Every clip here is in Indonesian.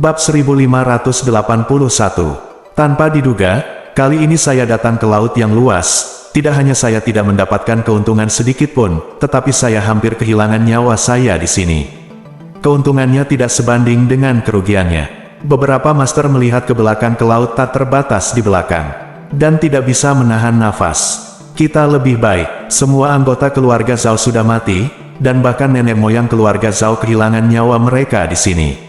Bab 1581. Tanpa diduga, kali ini saya datang ke laut yang luas. Tidak hanya saya tidak mendapatkan keuntungan sedikit pun, tetapi saya hampir kehilangan nyawa saya di sini. Keuntungannya tidak sebanding dengan kerugiannya. Beberapa master melihat ke belakang ke laut tak terbatas di belakang, dan tidak bisa menahan nafas. Kita lebih baik, semua anggota keluarga Zhao sudah mati, dan bahkan nenek moyang keluarga Zhao kehilangan nyawa mereka di sini.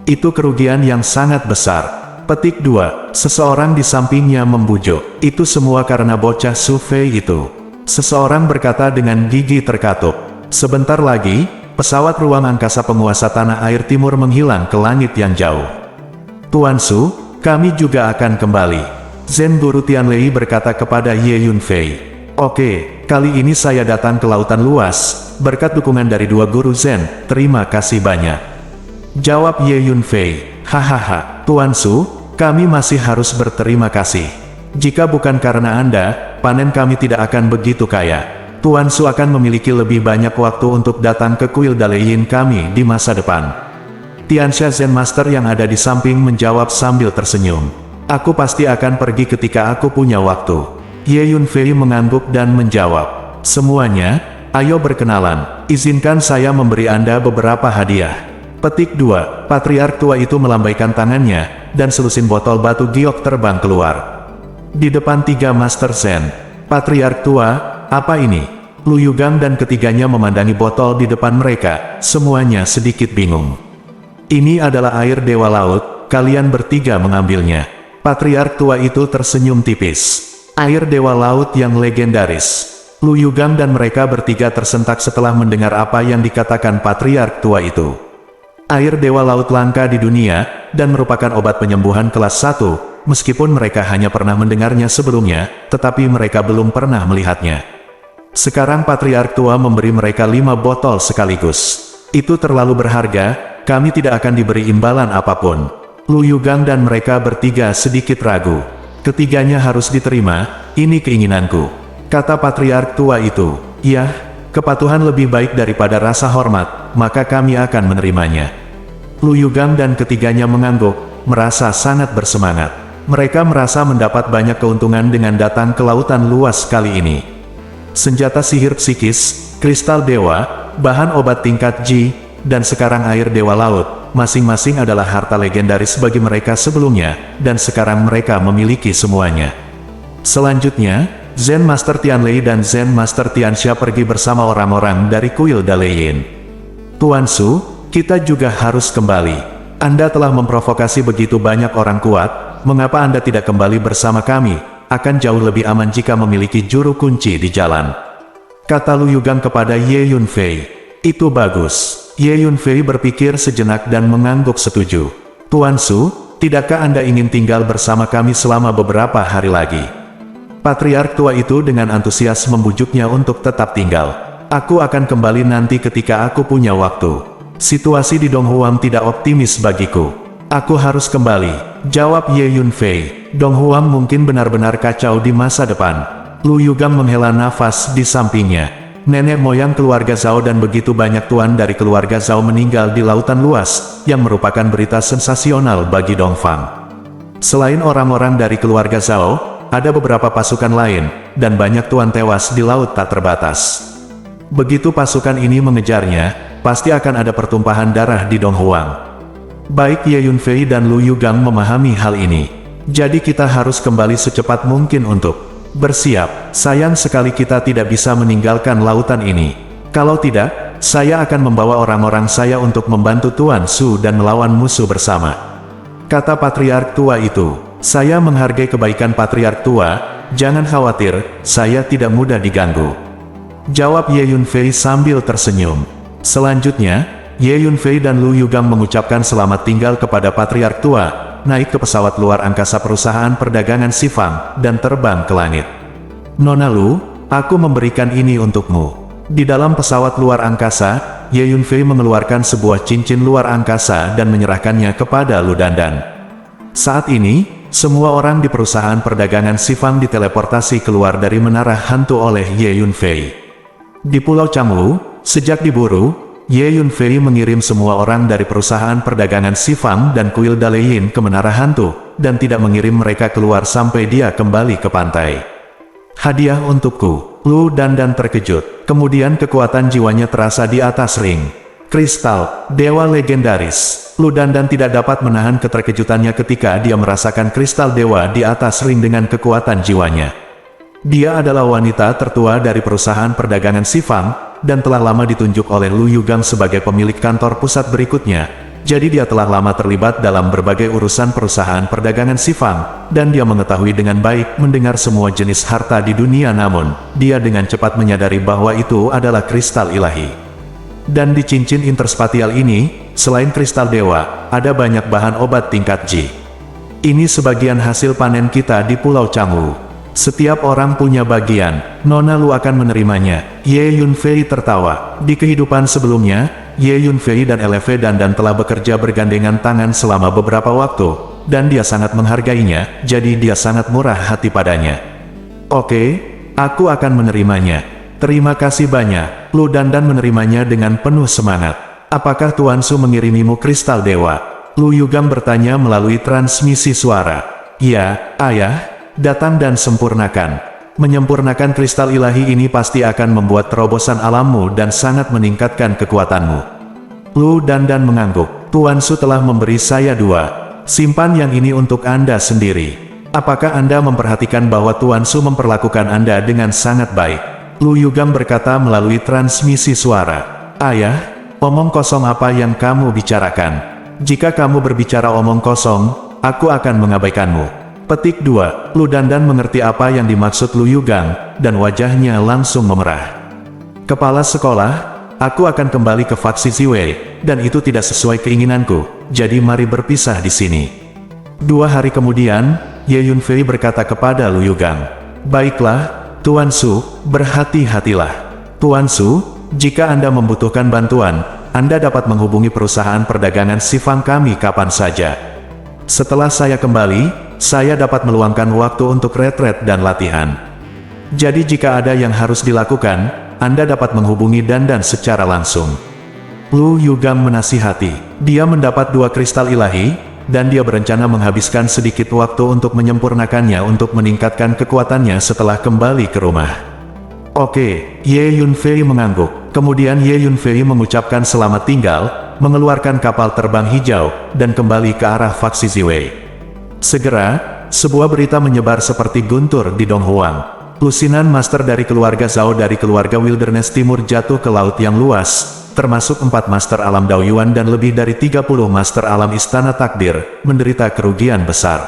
Itu kerugian yang sangat besar. Petik 2. Seseorang di sampingnya membujuk. Itu semua karena bocah Su Fei itu. Seseorang berkata dengan gigi terkatup. Sebentar lagi, pesawat ruang angkasa penguasa tanah air timur menghilang ke langit yang jauh. Tuan Su, kami juga akan kembali. Zen Guru Tianlei berkata kepada Ye Yunfei. Oke, kali ini saya datang ke lautan luas, berkat dukungan dari dua guru Zen, terima kasih banyak. Jawab Ye Yunfei. Hahaha, Tuan Su, kami masih harus berterima kasih. Jika bukan karena Anda, panen kami tidak akan begitu kaya. Tuan Su akan memiliki lebih banyak waktu untuk datang ke kuil Daliyin kami di masa depan. Tianxia Zen Master yang ada di samping menjawab sambil tersenyum. Aku pasti akan pergi ketika aku punya waktu. Ye Yunfei mengangguk dan menjawab. Semuanya, ayo berkenalan. Izinkan saya memberi Anda beberapa hadiah. Petik 2. Patriark tua itu melambaikan tangannya, dan selusin botol batu giok terbang keluar. Di depan tiga Master Zen. Patriark tua, apa ini? Lu Yugang dan ketiganya memandangi botol di depan mereka, semuanya sedikit bingung. Ini adalah air Dewa Laut, kalian bertiga mengambilnya. Patriark tua itu tersenyum tipis. Air Dewa Laut yang legendaris. Lu Yugang dan mereka bertiga tersentak setelah mendengar apa yang dikatakan Patriark tua itu. Air Dewa Laut langka di dunia, dan merupakan obat penyembuhan kelas 1, meskipun mereka hanya pernah mendengarnya sebelumnya, tetapi mereka belum pernah melihatnya. Sekarang Patriark tua memberi mereka 5 botol sekaligus. Itu terlalu berharga, kami tidak akan diberi imbalan apapun. Lu Yugang dan mereka bertiga sedikit ragu. Ketiganya harus diterima, ini keinginanku. Kata Patriark tua itu. Ya, kepatuhan lebih baik daripada rasa hormat, maka kami akan menerimanya. Lu Yugang dan ketiganya mengangguk, merasa sangat bersemangat. Mereka merasa mendapat banyak keuntungan dengan datang ke lautan luas kali ini. Senjata sihir psikis, kristal dewa, bahan obat tingkat G, dan sekarang air Dewa Laut, masing-masing adalah harta legendaris bagi mereka sebelumnya, dan sekarang mereka memiliki semuanya. Selanjutnya, Zen Master Tianlei dan Zen Master Tianxia pergi bersama orang-orang dari kuil Daliyin. Tuan Su, kita juga harus kembali. Anda telah memprovokasi begitu banyak orang kuat, mengapa Anda tidak kembali bersama kami? Akan jauh lebih aman jika memiliki juru kunci di jalan. Kata Lu Yugang kepada Ye Yunfei. Itu bagus. Ye Yunfei berpikir sejenak dan mengangguk setuju. Tuan Su, tidakkah Anda ingin tinggal bersama kami selama beberapa hari lagi? Patriark tua itu dengan antusias membujuknya untuk tetap tinggal. Aku akan kembali nanti ketika aku punya waktu. Situasi di Donghuang tidak optimis bagiku. Aku harus kembali, jawab Ye Yunfei. Donghuang mungkin benar-benar kacau di masa depan. Lu Yugang menghela nafas di sampingnya. Nenek moyang keluarga Zhao dan begitu banyak tuan dari keluarga Zhao meninggal di lautan luas, yang merupakan berita sensasional bagi Dongfang. Selain orang-orang dari keluarga Zhao, ada beberapa pasukan lain, dan banyak tuan tewas di laut tak terbatas. Begitu pasukan ini mengejarnya, pasti akan ada pertumpahan darah di Donghuang. Baik Ye Yunfei dan Lu Yugang memahami hal ini. Jadi kita harus kembali secepat mungkin untuk bersiap. Sayang sekali kita tidak bisa meninggalkan lautan ini. Kalau tidak, saya akan membawa orang-orang saya untuk membantu Tuan Su dan melawan musuh bersama. Kata Patriark tua itu. Saya menghargai kebaikan Patriark tua, jangan khawatir, saya tidak mudah diganggu. Jawab Ye Yunfei sambil tersenyum. Selanjutnya, Ye Yunfei dan Lu Yugang mengucapkan selamat tinggal kepada Patriark tua, naik ke pesawat luar angkasa perusahaan perdagangan Sifang, dan terbang ke langit. Nona Lu, aku memberikan ini untukmu. Di dalam pesawat luar angkasa, Ye Yunfei mengeluarkan sebuah cincin luar angkasa dan menyerahkannya kepada Lu Dandan. Saat ini, semua orang di perusahaan perdagangan Sifang diteleportasi keluar dari menara hantu oleh Ye Yunfei. Di Pulau Changlu, sejak diburu, Ye Yunfei mengirim semua orang dari perusahaan perdagangan Sifang dan Kuil Daleyin ke Menara Hantu, dan tidak mengirim mereka keluar sampai dia kembali ke pantai. Hadiah untukku. Lu Dandan terkejut. Kemudian kekuatan jiwanya terasa di atas ring. Kristal, dewa legendaris. Lu Dandan tidak dapat menahan keterkejutannya ketika dia merasakan kristal dewa di atas ring dengan kekuatan jiwanya. Dia adalah wanita tertua dari perusahaan perdagangan Sifang, dan telah lama ditunjuk oleh Lu Yugang sebagai pemilik kantor pusat berikutnya. Jadi dia telah lama terlibat dalam berbagai urusan perusahaan perdagangan Sifang, dan dia mengetahui dengan baik mendengar semua jenis harta di dunia, namun dia dengan cepat menyadari bahwa itu adalah kristal ilahi. Dan di cincin interspatial ini, selain kristal dewa, ada banyak bahan obat tingkat G. Ini sebagian hasil panen kita di Pulau Cangwu. Setiap orang punya bagian, Nona Lu akan menerimanya. Ye Yunfei tertawa. Di kehidupan sebelumnya, Ye Yunfei dan Eleve Dandan telah bekerja bergandengan tangan selama beberapa waktu, dan dia sangat menghargainya, jadi dia sangat murah hati padanya. Oke, aku akan menerimanya. Terima kasih banyak. Lu Dandan menerimanya dengan penuh semangat. Apakah Tuan Su mengirimimu kristal dewa? Lu Yugang bertanya melalui transmisi suara. Ya, ayah. Datang dan sempurnakan. Menyempurnakan kristal ilahi ini pasti akan membuat terobosan alammu dan sangat meningkatkan kekuatanmu. Lu Dandan mengangguk. Tuan Su telah memberi saya 2. Simpan yang ini untuk Anda sendiri. Apakah Anda memperhatikan bahwa Tuan Su memperlakukan Anda dengan sangat baik? Lu Yugang berkata melalui transmisi suara. Ayah, omong kosong apa yang kamu bicarakan? Jika kamu berbicara omong kosong, aku akan mengabaikanmu. Petik 2. Lu Dandan mengerti apa yang dimaksud Lu Yugang, dan wajahnya langsung memerah. Kepala sekolah, aku akan kembali ke faksi Ziwei, dan itu tidak sesuai keinginanku, jadi mari berpisah di sini. 2 hari kemudian, Ye Yunfei berkata kepada Lu Yugang. Baiklah, Tuan Su, berhati-hatilah. Tuan Su, jika Anda membutuhkan bantuan, Anda dapat menghubungi perusahaan perdagangan Sifang kami kapan saja. Setelah saya kembali, saya dapat meluangkan waktu untuk retret dan latihan. Jadi jika ada yang harus dilakukan, Anda dapat menghubungi Dandan secara langsung. Lu Yugang menasihati. Dia mendapat 2 kristal ilahi, dan dia berencana menghabiskan sedikit waktu untuk menyempurnakannya untuk meningkatkan kekuatannya setelah kembali ke rumah. Oke, Ye Yunfei mengangguk. Kemudian Ye Yunfei mengucapkan selamat tinggal, mengeluarkan kapal terbang hijau, dan kembali ke arah faksi Ziwei. Segera, sebuah berita menyebar seperti guntur di Donghuang. Lusinan master dari keluarga Zhao dari keluarga Wilderness Timur jatuh ke laut yang luas, termasuk 4 master alam Daoyuan dan lebih dari 30 master alam Istana Takdir, menderita kerugian besar.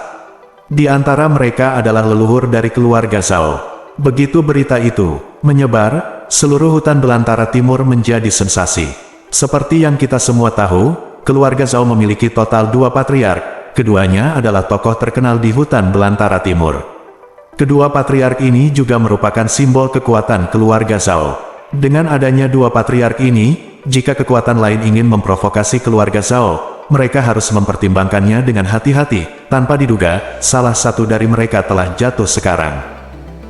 Di antara mereka adalah leluhur dari keluarga Zhao. Begitu berita itu menyebar, seluruh hutan belantara timur menjadi sensasi. Seperti yang kita semua tahu, keluarga Zhao memiliki total 2 patriark. Keduanya adalah tokoh terkenal di hutan belantara timur. Kedua patriark ini juga merupakan simbol kekuatan keluarga Zhao. Dengan adanya 2 patriark ini, jika kekuatan lain ingin memprovokasi keluarga Zhao, mereka harus mempertimbangkannya dengan hati-hati. Tanpa diduga, salah satu dari mereka telah jatuh sekarang.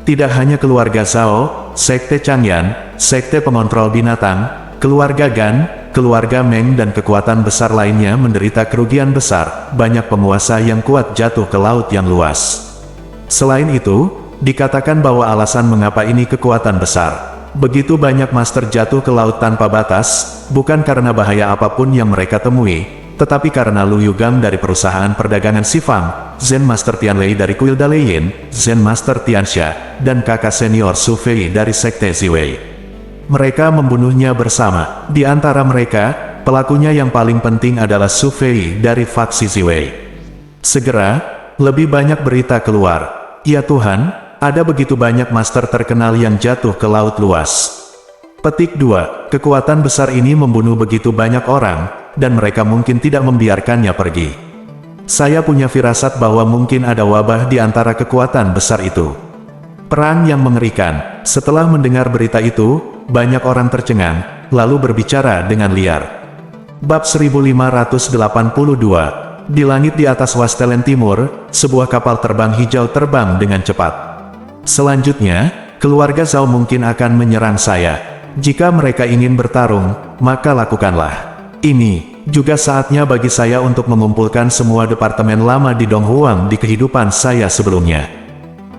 Tidak hanya keluarga Zhao, Sekte Changyan, Sekte Pengontrol Binatang, keluarga Gan, keluarga Meng dan kekuatan besar lainnya menderita kerugian besar. Banyak penguasa yang kuat jatuh ke laut yang luas. Selain itu, dikatakan bahwa alasan mengapa ini kekuatan besar. Begitu banyak master jatuh ke laut tanpa batas, bukan karena bahaya apapun yang mereka temui, tetapi karena Lu Yugang dari perusahaan perdagangan Sifang, Zen Master Tianlei dari Kuil Daleyin, Zen Master Tianxia, dan kakak senior Su Fei dari Sekte Ziwei. Mereka membunuhnya bersama. Di antara mereka, pelakunya yang paling penting adalah Su Fei dari faksi Ziwei. Segera, lebih banyak berita keluar. Ya Tuhan, ada begitu banyak master terkenal yang jatuh ke laut luas. Petik 2. Kekuatan besar ini membunuh begitu banyak orang, dan mereka mungkin tidak membiarkannya pergi. Saya punya firasat bahwa mungkin ada wabah di antara kekuatan besar itu. Perang yang mengerikan. Setelah mendengar berita itu, banyak orang tercengang, lalu berbicara dengan liar. Bab 1582. Di langit di atas Wastelen Timur, sebuah kapal terbang hijau terbang dengan cepat. Selanjutnya, keluarga Zhao mungkin akan menyerang saya. jika mereka ingin bertarung, maka lakukanlah. Ini juga saatnya bagi saya untuk mengumpulkan semua departemen lama di Donghuang di kehidupan saya sebelumnya.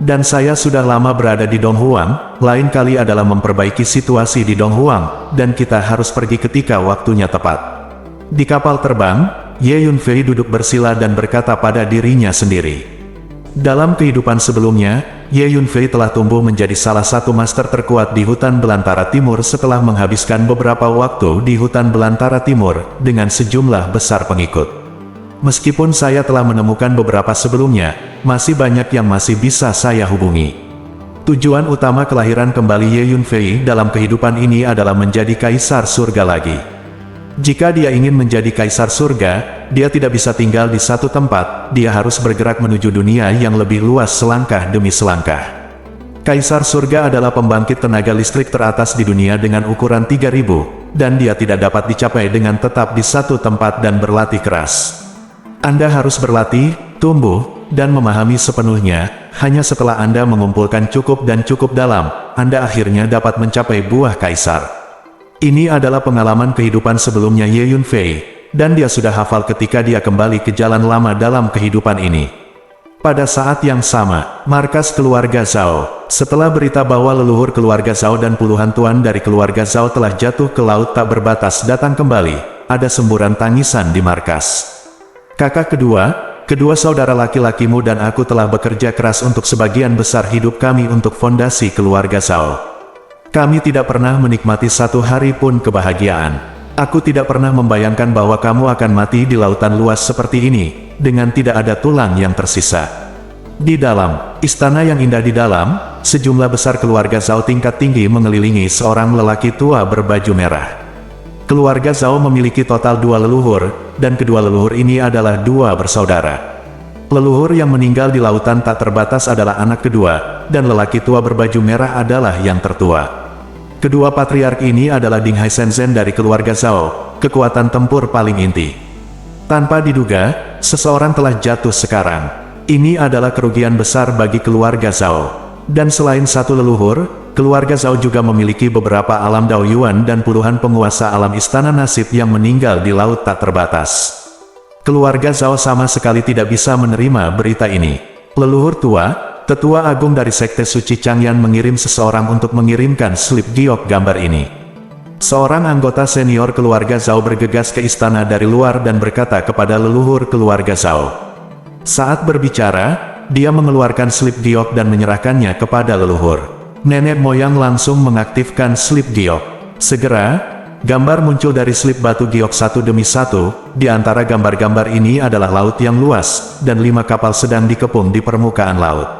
Dan saya sudah lama berada di Donghuang, lain kali adalah memperbaiki situasi di Donghuang, dan kita harus pergi ketika waktunya tepat. Di kapal terbang, Ye Yunfei duduk bersila dan berkata pada dirinya sendiri. Dalam kehidupan sebelumnya, Ye Yunfei telah tumbuh menjadi salah satu master terkuat di hutan belantara timur setelah menghabiskan beberapa waktu di hutan belantara timur dengan sejumlah besar pengikut. Meskipun saya telah menemukan beberapa sebelumnya, masih banyak yang masih bisa saya hubungi. Tujuan utama kelahiran kembali Ye Yunfei dalam kehidupan ini adalah menjadi kaisar surga lagi. Jika dia ingin menjadi kaisar surga, dia tidak bisa tinggal di satu tempat, dia harus bergerak menuju dunia yang lebih luas selangkah demi selangkah. Kaisar surga adalah pembangkit tenaga listrik teratas di dunia dengan ukuran 3000, dan dia tidak dapat dicapai dengan tetap di satu tempat dan berlatih keras. Anda harus berlatih, tumbuh, dan memahami sepenuhnya. Hanya setelah Anda mengumpulkan cukup dan cukup dalam, Anda akhirnya dapat mencapai buah kaisar. Ini adalah pengalaman kehidupan sebelumnya Ye Yunfei, dan dia sudah hafal ketika dia kembali ke jalan lama dalam kehidupan ini. Pada saat yang sama, markas keluarga Zhao, setelah berita bahwa leluhur keluarga Zhao dan puluhan tuan dari keluarga Zhao telah jatuh ke laut tak berbatas datang kembali, ada semburan tangisan di markas. Kakak kedua saudara laki-lakimu dan aku telah bekerja keras untuk sebagian besar hidup kami untuk fondasi keluarga Zhao. Kami tidak pernah menikmati satu hari pun kebahagiaan. Aku tidak pernah membayangkan bahwa kamu akan mati di lautan luas seperti ini, dengan tidak ada tulang yang tersisa. Di dalam istana yang indah di dalam, sejumlah besar keluarga Zhao tingkat tinggi mengelilingi seorang lelaki tua berbaju merah. Keluarga Zhao memiliki total 2 leluhur, dan kedua leluhur ini adalah 2 bersaudara. Leluhur yang meninggal di lautan tak terbatas adalah anak kedua, dan lelaki tua berbaju merah adalah yang tertua. Kedua patriark ini adalah Ding Hai Shenzhen dari keluarga Zhao, kekuatan tempur paling inti. Tanpa diduga, seseorang telah jatuh sekarang. Ini adalah kerugian besar bagi keluarga Zhao. Dan selain satu leluhur, keluarga Zhao juga memiliki beberapa alam Daoyuan dan puluhan penguasa alam istana nasib yang meninggal di laut tak terbatas. Keluarga Zhao sama sekali tidak bisa menerima berita ini. Leluhur tua, tetua agung dari Sekte Suci Changyan mengirim seseorang untuk mengirimkan slip giok gambar ini. Seorang anggota senior keluarga Zhao bergegas ke istana dari luar dan berkata kepada leluhur keluarga Zhao. Saat berbicara, dia mengeluarkan slip giok dan menyerahkannya kepada leluhur. Nenek moyang langsung mengaktifkan slip giok. Segera, gambar muncul dari slip batu giok satu demi satu. Di antara gambar-gambar ini adalah laut yang luas, dan 5 kapal sedang dikepung di permukaan laut.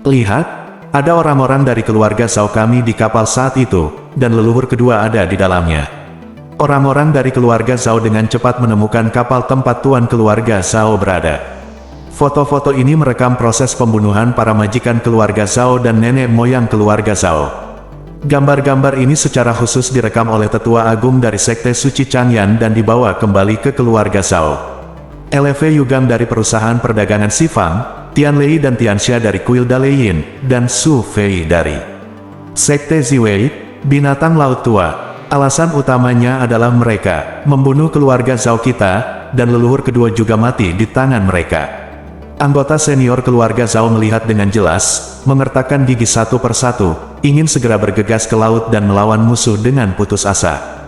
Lihat, ada orang-orang dari keluarga Zhao kami di kapal saat itu, dan leluhur kedua ada di dalamnya. Orang-orang dari keluarga Zhao dengan cepat menemukan kapal tempat tuan keluarga Zhao berada. Foto-foto ini merekam proses pembunuhan para majikan keluarga Zhao dan nenek moyang keluarga Zhao. Gambar-gambar ini secara khusus direkam oleh tetua agung dari Sekte Suci Changyan dan dibawa kembali ke keluarga Zhao. LV Yugang dari perusahaan perdagangan Sifang, Tian Lei dan Tianxia dari kuil Daleyin, dan Su Fei dari Sekte Ziwei, binatang laut tua. Alasan utamanya adalah mereka membunuh keluarga Zhao kita, dan leluhur kedua juga mati di tangan mereka. Anggota senior keluarga Zhao melihat dengan jelas, mengertakkan gigi satu persatu, ingin segera bergegas ke laut dan melawan musuh dengan putus asa.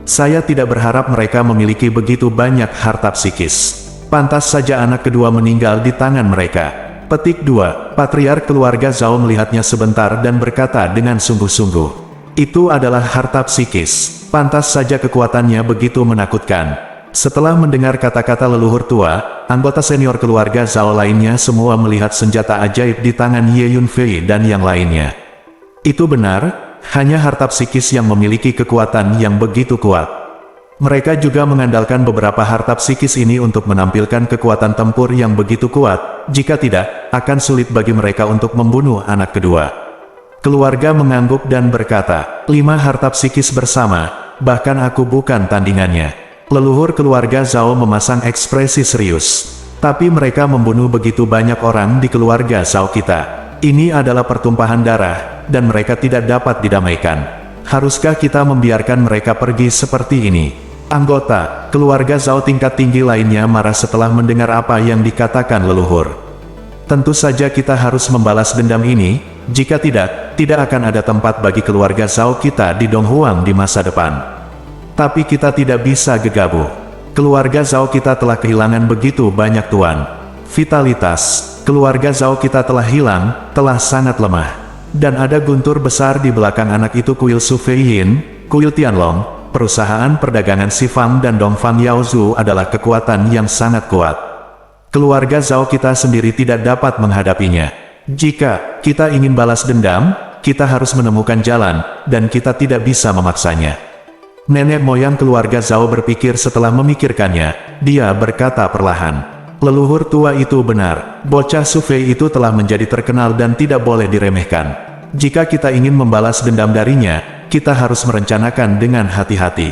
Saya tidak berharap mereka memiliki begitu banyak harta psikis. Pantas saja anak kedua meninggal di tangan mereka. Petik 2. Patriark keluarga Zhao melihatnya sebentar dan berkata dengan sungguh-sungguh. Itu adalah harta psikis. Pantas saja kekuatannya begitu menakutkan. Setelah mendengar kata-kata leluhur tua, anggota senior keluarga Zhao lainnya semua melihat senjata ajaib di tangan Ye Yunfei dan yang lainnya. Itu benar, hanya harta psikis yang memiliki kekuatan yang begitu kuat. Mereka juga mengandalkan beberapa harta psikis ini untuk menampilkan kekuatan tempur yang begitu kuat, jika tidak, akan sulit bagi mereka untuk membunuh anak kedua. Keluarga mengangguk dan berkata, 5 harta psikis bersama, bahkan aku bukan tandingannya. Leluhur keluarga Zhao memasang ekspresi serius. Tapi mereka membunuh begitu banyak orang di keluarga Zhao kita. Ini adalah pertumpahan darah, dan mereka tidak dapat didamaikan. Haruskah kita membiarkan mereka pergi seperti ini? Anggota keluarga Zhao tingkat tinggi lainnya marah setelah mendengar apa yang dikatakan leluhur. Tentu saja kita harus membalas dendam ini, jika tidak akan ada tempat bagi keluarga Zhao kita di Donghuang di masa depan. Tapi kita tidak bisa gegabah. Keluarga Zhao kita telah kehilangan begitu banyak tuan. Vitalitas keluarga Zhao kita telah hilang, telah sangat lemah. Dan ada guntur besar di belakang anak itu. Kuil Su Feiyin, Kuil Tianlong, perusahaan perdagangan Sifang dan Dongfang Yaozu adalah kekuatan yang sangat kuat. Keluarga Zhao kita sendiri tidak dapat menghadapinya. Jika kita ingin balas dendam, kita harus menemukan jalan, dan kita tidak bisa memaksanya. Nenek moyang keluarga Zhao berpikir setelah memikirkannya, dia berkata perlahan. Leluhur tua itu benar, bocah Su Fei itu telah menjadi terkenal dan tidak boleh diremehkan. Jika kita ingin membalas dendam darinya, kita harus merencanakan dengan hati-hati.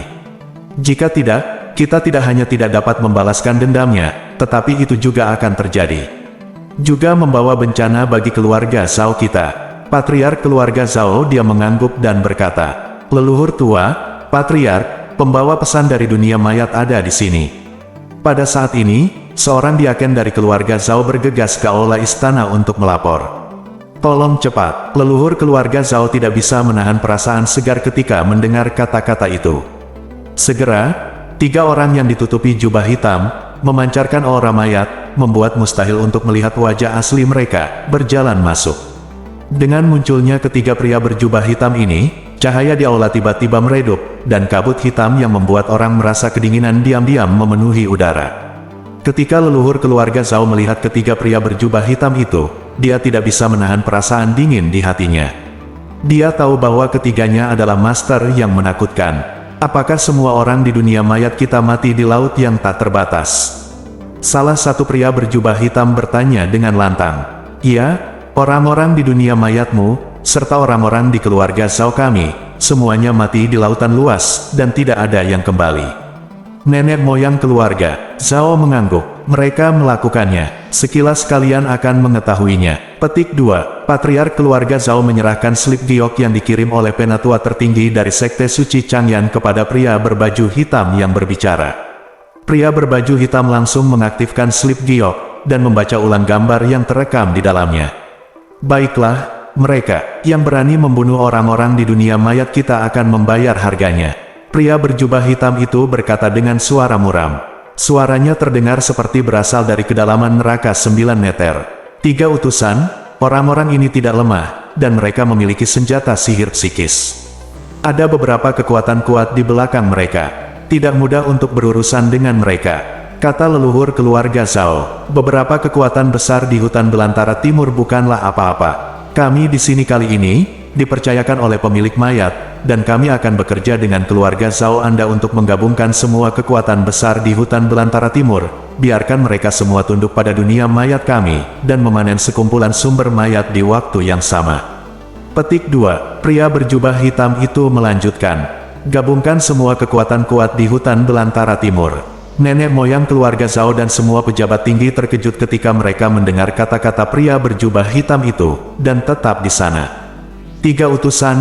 Jika tidak, kita tidak hanya tidak dapat membalaskan dendamnya, tetapi itu juga akan terjadi. Juga membawa bencana bagi keluarga Zhao kita. Patriark keluarga Zhao dia mengangguk dan berkata, leluhur tua, Patriark, pembawa pesan dari dunia mayat ada di sini. Pada saat ini, seorang diaken dari keluarga Zhao bergegas ke aula istana untuk melapor. Tolong cepat, leluhur keluarga Zhao tidak bisa menahan perasaan segar ketika mendengar kata-kata itu. Segera, 3 orang yang ditutupi jubah hitam, memancarkan aura mayat, membuat mustahil untuk melihat wajah asli mereka, berjalan masuk. Dengan munculnya ketiga pria berjubah hitam ini, cahaya di aula tiba-tiba meredup, dan kabut hitam yang membuat orang merasa kedinginan diam-diam memenuhi udara. Ketika leluhur keluarga Zhao melihat ketiga pria berjubah hitam itu, dia tidak bisa menahan perasaan dingin di hatinya. Dia tahu bahwa ketiganya adalah master yang menakutkan. Apakah semua orang di dunia mayat kita mati di laut yang tak terbatas? Salah satu pria berjubah hitam bertanya dengan lantang. Iya, orang-orang di dunia mayatmu, serta orang-orang di keluarga Zhao kami, semuanya mati di lautan luas, dan tidak ada yang kembali. Nenek moyang keluarga Zhao mengangguk. Mereka melakukannya. Sekilas kalian akan mengetahuinya. Petik 2. Patriark keluarga Zhao menyerahkan slip giok yang dikirim oleh penatua tertinggi dari Sekte Suci Changyan kepada pria berbaju hitam yang berbicara. Pria berbaju hitam langsung mengaktifkan slip giok, dan membaca ulang gambar yang terekam di dalamnya. Baiklah, mereka yang berani membunuh orang-orang di dunia mayat kita akan membayar harganya. Pria berjubah hitam itu berkata dengan suara muram. Suaranya terdengar seperti berasal dari kedalaman neraka 9 meter. 3 utusan, orang-orang ini tidak lemah, dan mereka memiliki senjata sihir psikis. Ada beberapa kekuatan kuat di belakang mereka. Tidak mudah untuk berurusan dengan mereka, kata leluhur keluarga Zhao. Beberapa kekuatan besar di hutan belantara timur bukanlah apa-apa. Kami di sini kali ini dipercayakan oleh pemilik mayat, dan kami akan bekerja dengan keluarga Zhao Anda untuk menggabungkan semua kekuatan besar di hutan belantara timur. Biarkan mereka semua tunduk pada dunia mayat kami, dan memanen sekumpulan sumber mayat di waktu yang sama. Petik 2. Pria berjubah hitam itu melanjutkan. Gabungkan semua kekuatan kuat di hutan belantara timur. Nenek moyang keluarga Zhao dan semua pejabat tinggi terkejut ketika mereka mendengar kata-kata pria berjubah hitam itu, dan tetap di sana. 3 utusan,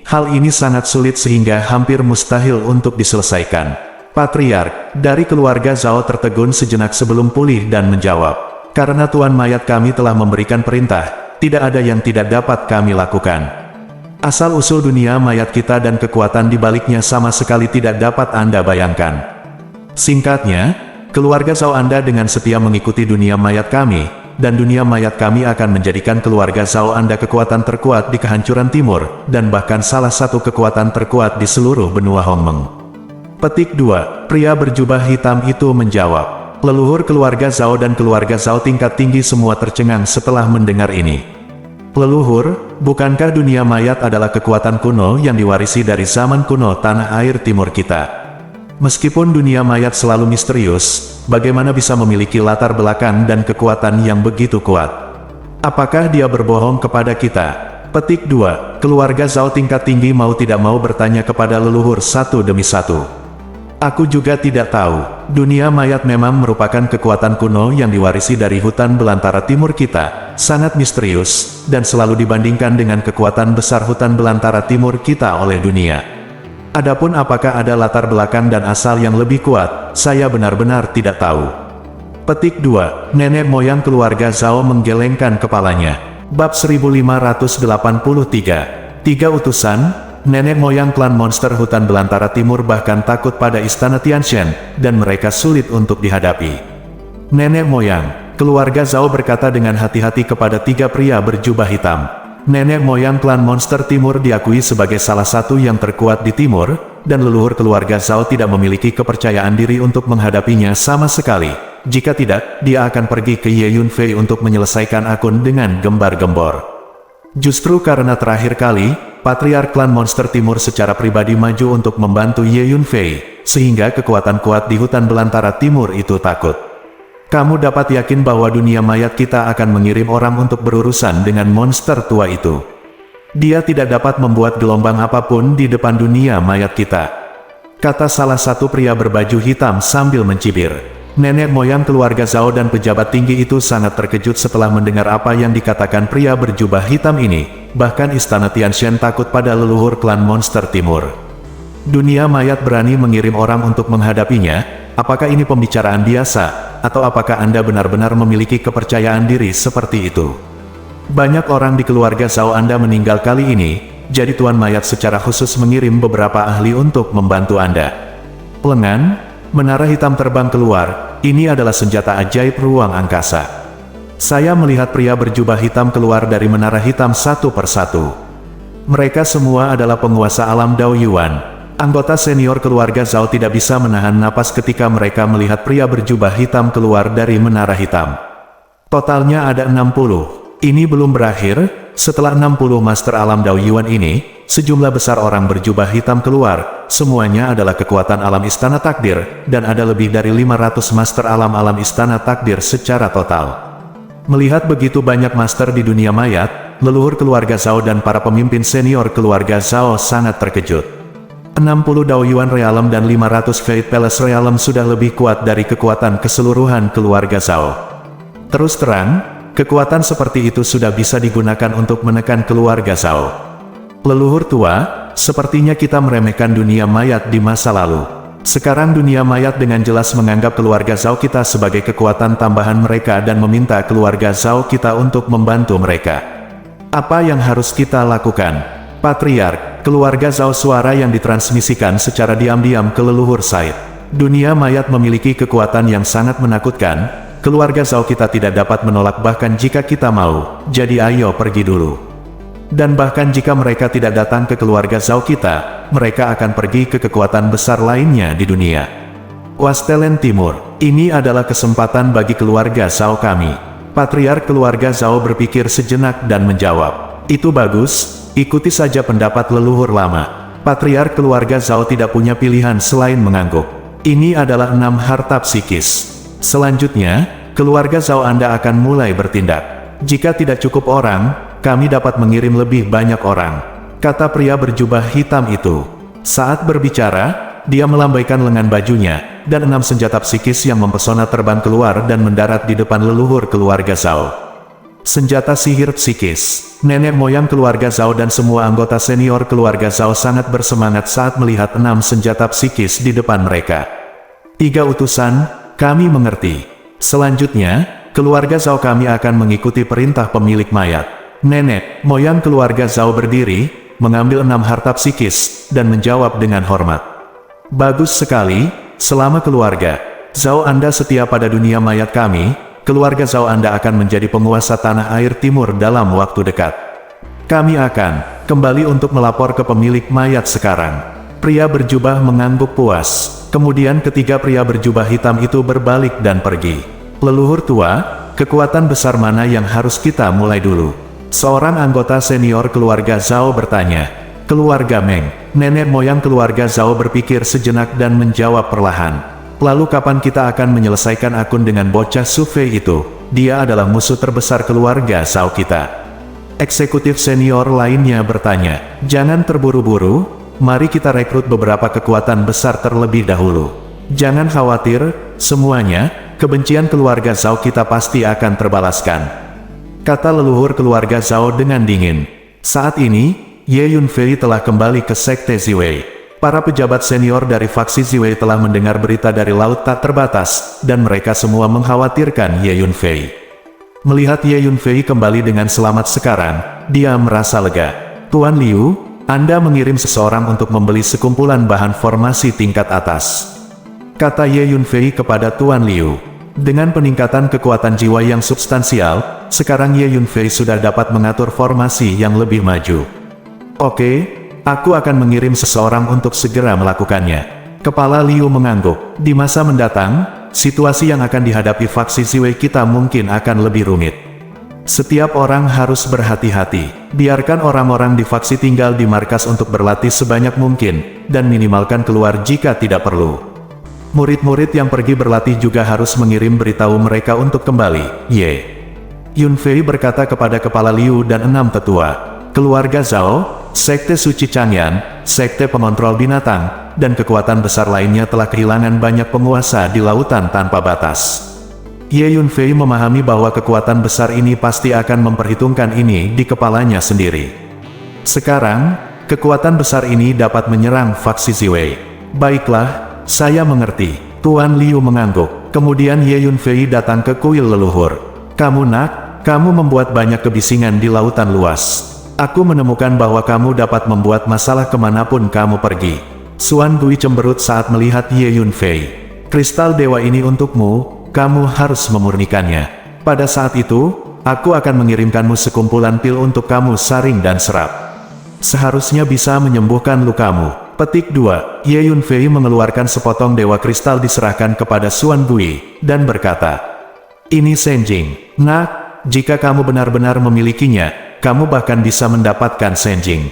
hal ini sangat sulit sehingga hampir mustahil untuk diselesaikan. Patriark dari keluarga Zhao tertegun sejenak sebelum pulih dan menjawab. Karena Tuan Mayat kami telah memberikan perintah, tidak ada yang tidak dapat kami lakukan. Asal-usul dunia mayat kita dan kekuatan di baliknya sama sekali tidak dapat Anda bayangkan. Singkatnya, keluarga Zhao Anda dengan setia mengikuti dunia mayat kami, dan dunia mayat kami akan menjadikan keluarga Zhao Anda kekuatan terkuat di kehancuran timur, dan bahkan salah satu kekuatan terkuat di seluruh benua Hongmeng. Petik 2. Pria berjubah hitam itu menjawab. Leluhur keluarga Zhao dan keluarga Zhao tingkat tinggi semua tercengang setelah mendengar ini. Leluhur, bukankah dunia mayat adalah kekuatan kuno yang diwarisi dari zaman kuno tanah air timur kita? Meskipun dunia mayat selalu misterius, bagaimana bisa memiliki latar belakang dan kekuatan yang begitu kuat? Apakah dia berbohong kepada kita? Petik 2. Keluarga Zhao tingkat tinggi mau tidak mau bertanya kepada leluhur satu demi satu. Aku juga tidak tahu. Dunia mayat memang merupakan kekuatan kuno yang diwarisi dari hutan belantara timur kita, sangat misterius, dan selalu dibandingkan dengan kekuatan besar hutan belantara timur kita oleh dunia. Adapun apakah ada latar belakang dan asal yang lebih kuat, saya benar-benar tidak tahu. Petik 2. Nenek moyang keluarga Zhao menggelengkan kepalanya. Bab 1583. 3 utusan. Nenek moyang klan monster hutan belantara timur bahkan takut pada istana Tianshan, dan mereka sulit untuk dihadapi. Nenek moyang, keluarga Zhao berkata dengan hati-hati kepada 3 pria berjubah hitam. Nenek moyang klan monster timur diakui sebagai salah satu yang terkuat di timur, dan leluhur keluarga Zhao tidak memiliki kepercayaan diri untuk menghadapinya sama sekali. Jika tidak, dia akan pergi ke Ye Yunfei untuk menyelesaikan akun dengan gembar-gembor. Justru karena terakhir kali, Patriark klan monster timur secara pribadi maju untuk membantu Ye Yunfei, sehingga kekuatan kuat di hutan belantara timur itu takut. Kamu dapat yakin bahwa dunia mayat kita akan mengirim orang untuk berurusan dengan monster tua itu. Dia tidak dapat membuat gelombang apapun di depan dunia mayat kita, kata salah satu pria berbaju hitam sambil mencibir. Nenek moyang keluarga Zhao dan pejabat tinggi itu sangat terkejut setelah mendengar apa yang dikatakan pria berjubah hitam ini. Bahkan istana Tianshan takut pada leluhur klan monster timur. Dunia mayat berani mengirim orang untuk menghadapinya. Apakah ini pembicaraan biasa, atau apakah Anda benar-benar memiliki kepercayaan diri seperti itu? Banyak orang di keluarga Zhao Anda meninggal kali ini, jadi Tuan Mayat secara khusus mengirim beberapa ahli untuk membantu Anda. Lengan, menara hitam terbang keluar, ini adalah senjata ajaib ruang angkasa. Saya melihat pria berjubah hitam keluar dari menara hitam satu persatu. Mereka semua adalah penguasa alam Dao Yuan. Anggota senior keluarga Zhao tidak bisa menahan napas ketika mereka melihat pria berjubah hitam keluar dari menara hitam. Totalnya ada 60. Ini belum berakhir. Setelah 60 master alam Dao Yuan ini, sejumlah besar orang berjubah hitam keluar. Semuanya adalah kekuatan alam istana takdir, dan ada lebih dari 500 master alam-alam istana takdir secara total. Melihat begitu banyak master di dunia mayat, leluhur keluarga Zhao dan para pemimpin senior keluarga Zhao sangat terkejut. 60 Dao Yuan Realm dan 500 Fate Palace Realm sudah lebih kuat dari kekuatan keseluruhan keluarga Zhao. Terus terang, kekuatan seperti itu sudah bisa digunakan untuk menekan keluarga Zhao. Leluhur tua, sepertinya kita meremehkan dunia mayat di masa lalu. Sekarang dunia mayat dengan jelas menganggap keluarga Zhao kita sebagai kekuatan tambahan mereka dan meminta keluarga Zhao kita untuk membantu mereka. Apa yang harus kita lakukan? Patriark, keluarga Zhao suara yang ditransmisikan secara diam-diam ke leluhur Said. Dunia mayat memiliki kekuatan yang sangat menakutkan, keluarga Zhao kita tidak dapat menolak bahkan jika kita mau, jadi ayo pergi dulu. Dan bahkan jika mereka tidak datang ke keluarga Zhao kita, mereka akan pergi ke kekuatan besar lainnya di dunia. Wastelen Timur, ini adalah kesempatan bagi keluarga Zhao kami. Patriark keluarga Zhao berpikir sejenak dan menjawab, itu bagus, ikuti saja pendapat leluhur lama. Patriark keluarga Zhao tidak punya pilihan selain mengangguk. Ini adalah 6 harta psikis. Selanjutnya, keluarga Zhao Anda akan mulai bertindak. Jika tidak cukup orang, kami dapat mengirim lebih banyak orang, kata pria berjubah hitam itu. Saat berbicara, dia melambaikan lengan bajunya, dan 6 senjata psikis yang mempesona terbang keluar dan mendarat di depan leluhur keluarga Zhao. Senjata sihir psikis. Nenek moyang keluarga Zhao dan semua anggota senior keluarga Zhao sangat bersemangat saat melihat 6 senjata psikis di depan mereka. 3 utusan, kami mengerti. Selanjutnya, keluarga Zhao kami akan mengikuti perintah pemilik mayat. Nenek moyang keluarga Zhao berdiri, mengambil 6 harta psikis, dan menjawab dengan hormat. Bagus sekali, selama keluarga Zhao Anda setia pada dunia mayat kami, keluarga Zhao Anda akan menjadi penguasa tanah air timur dalam waktu dekat. Kami akan kembali untuk melapor ke pemilik mayat sekarang. Pria berjubah mengangguk puas. Kemudian ketiga pria berjubah hitam itu berbalik dan pergi. Leluhur tua, kekuatan besar mana yang harus kita mulai dulu? Seorang anggota senior keluarga Zhao bertanya. Keluarga Meng. Nenek moyang keluarga Zhao berpikir sejenak dan menjawab perlahan. Lalu kapan kita akan menyelesaikan akun dengan bocah Su Fei itu? Dia adalah musuh terbesar keluarga Zhao kita. Eksekutif senior lainnya bertanya. Jangan terburu-buru, mari kita rekrut beberapa kekuatan besar terlebih dahulu. Jangan khawatir, semuanya, kebencian keluarga Zhao kita pasti akan terbalaskan, kata leluhur keluarga Zhao dengan dingin. Saat ini, Ye Yunfei telah kembali ke Sekte Ziwei. Para pejabat senior dari faksi Ziwei telah mendengar berita dari Laut Tak Terbatas, dan mereka semua mengkhawatirkan Ye Yunfei. Melihat Ye Yunfei kembali dengan selamat sekarang, dia merasa lega. Tuan Liu, Anda mengirim seseorang untuk membeli sekumpulan bahan formasi tingkat atas, kata Ye Yunfei kepada Tuan Liu. Dengan peningkatan kekuatan jiwa yang substansial, sekarang Ye Yunfei sudah dapat mengatur formasi yang lebih maju. Oke, aku akan mengirim seseorang untuk segera melakukannya. Kepala Liu mengangguk. Di masa mendatang, situasi yang akan dihadapi faksi Ziwei kita mungkin akan lebih rumit. Setiap orang harus berhati-hati. Biarkan orang-orang di faksi tinggal di markas untuk berlatih sebanyak mungkin, dan minimalkan keluar jika tidak perlu. Murid-murid yang pergi berlatih juga harus mengirim beritahu mereka untuk kembali. Ye Yunfei berkata kepada Kepala Liu dan 6 tetua keluarga Zhao, Sekte Suci Changyan, Sekte Pengontrol Binatang, dan kekuatan besar lainnya telah kehilangan banyak penguasa di lautan tanpa batas. Ye Yunfei memahami bahwa kekuatan besar ini pasti akan memperhitungkan ini di kepalanya sendiri. Sekarang, kekuatan besar ini dapat menyerang faksi Ziwei. Baiklah, saya mengerti. Tuan Liu mengangguk. Kemudian Ye Yunfei datang ke kuil leluhur. Kamu nak, kamu membuat banyak kebisingan di lautan luas. Aku menemukan bahwa kamu dapat membuat masalah kemanapun kamu pergi. Xuan Gui cemberut saat melihat Ye Yunfei. Kristal dewa ini untukmu, kamu harus memurnikannya. Pada saat itu, aku akan mengirimkanmu sekumpulan pil untuk kamu saring dan serap. Seharusnya bisa menyembuhkan lukamu. Petik 2. Ye Yunfei mengeluarkan sepotong dewa kristal diserahkan kepada Xuan Gui, dan berkata, ini Senjing. Nak, jika kamu benar-benar memilikinya, kamu bahkan bisa mendapatkan Senjing.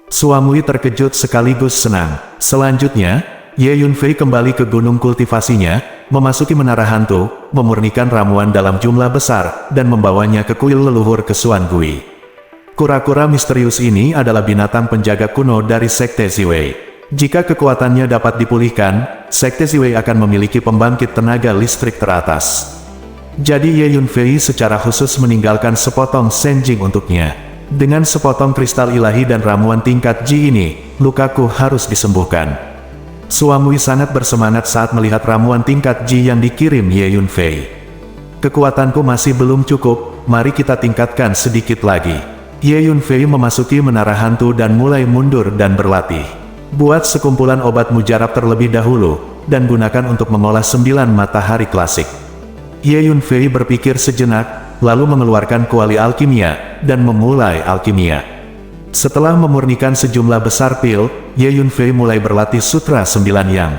Xuan Gui terkejut sekaligus senang. Selanjutnya, Ye Yunfei kembali ke gunung kultivasinya, memasuki menara hantu, memurnikan ramuan dalam jumlah besar, dan membawanya ke kuil leluhur ke Xuan Gui. Kura-kura misterius ini adalah binatang penjaga kuno dari Sekte Ziwei. Jika kekuatannya dapat dipulihkan, Sekte Ziwei akan memiliki pembangkit tenaga listrik teratas. Jadi Ye Yunfei secara khusus meninggalkan sepotong Senjing untuknya. Dengan sepotong kristal ilahi dan ramuan tingkat Ji ini, lukaku harus disembuhkan. Xuan Gui sangat bersemangat saat melihat ramuan tingkat Ji yang dikirim Ye Yunfei. Kekuatanku masih belum cukup, mari kita tingkatkan sedikit lagi. Ye Yunfei memasuki menara hantu dan mulai mundur dan berlatih. Buat sekumpulan obat mujarab terlebih dahulu, dan gunakan untuk mengolah 9 matahari klasik. Ye Yunfei berpikir sejenak, lalu mengeluarkan kuali alkimia, dan memulai alkimia. Setelah memurnikan sejumlah besar pil, Ye Yunfei mulai berlatih Sutra 9 Yang.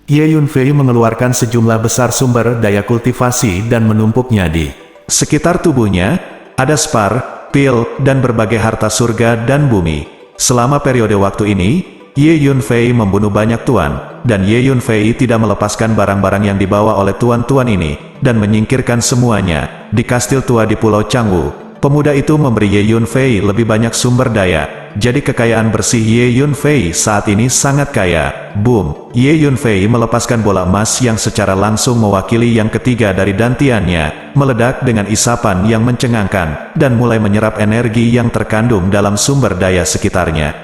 Ye Yunfei mengeluarkan sejumlah besar sumber daya kultivasi dan menumpuknya di sekitar tubuhnya. Ada spar, pil, dan berbagai harta surga dan bumi. Selama periode waktu ini, Ye Yunfei membunuh banyak tuan, dan Ye Yunfei tidak melepaskan barang-barang yang dibawa oleh tuan-tuan ini, dan menyingkirkan semuanya di kastil tua di Pulau Changwu. Pemuda itu memberi Ye Yunfei lebih banyak sumber daya, jadi kekayaan bersih Ye Yunfei saat ini sangat kaya. Boom! Ye Yunfei melepaskan bola emas yang secara langsung mewakili yang ketiga dari dantiannya, meledak dengan isapan yang mencengangkan, dan mulai menyerap energi yang terkandung dalam sumber daya sekitarnya.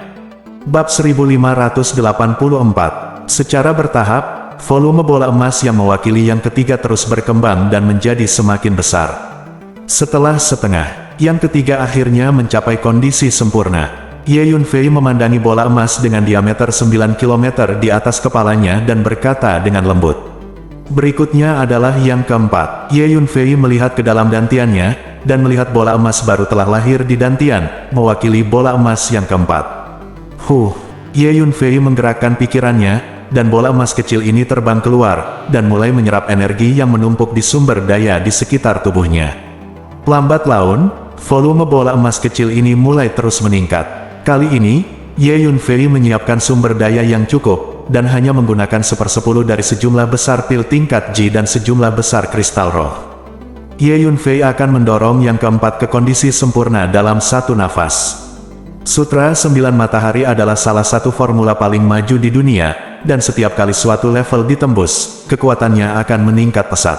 Bab 1584. Secara bertahap, volume bola emas yang mewakili yang ketiga terus berkembang dan menjadi semakin besar. Setelah setengah, yang ketiga akhirnya mencapai kondisi sempurna. Ye Yunfei memandangi bola emas dengan diameter 9 km di atas kepalanya dan berkata dengan lembut. Berikutnya adalah yang keempat. Ye Yunfei melihat ke dalam dantiannya, dan melihat bola emas baru telah lahir di dantian, mewakili bola emas yang keempat. Ye Yunfei menggerakkan pikirannya, dan bola emas kecil ini terbang keluar, dan mulai menyerap energi yang menumpuk di sumber daya di sekitar tubuhnya. Lambat laun, volume bola emas kecil ini mulai terus meningkat. Kali ini, Ye Yunfei menyiapkan sumber daya yang cukup, dan hanya menggunakan 1/10 dari sejumlah besar pil tingkat Ji dan sejumlah besar kristal roh. Ye Yunfei akan mendorong yang keempat ke kondisi sempurna dalam satu nafas. Sutra 9 Matahari adalah salah satu formula paling maju di dunia, dan setiap kali suatu level ditembus, kekuatannya akan meningkat pesat.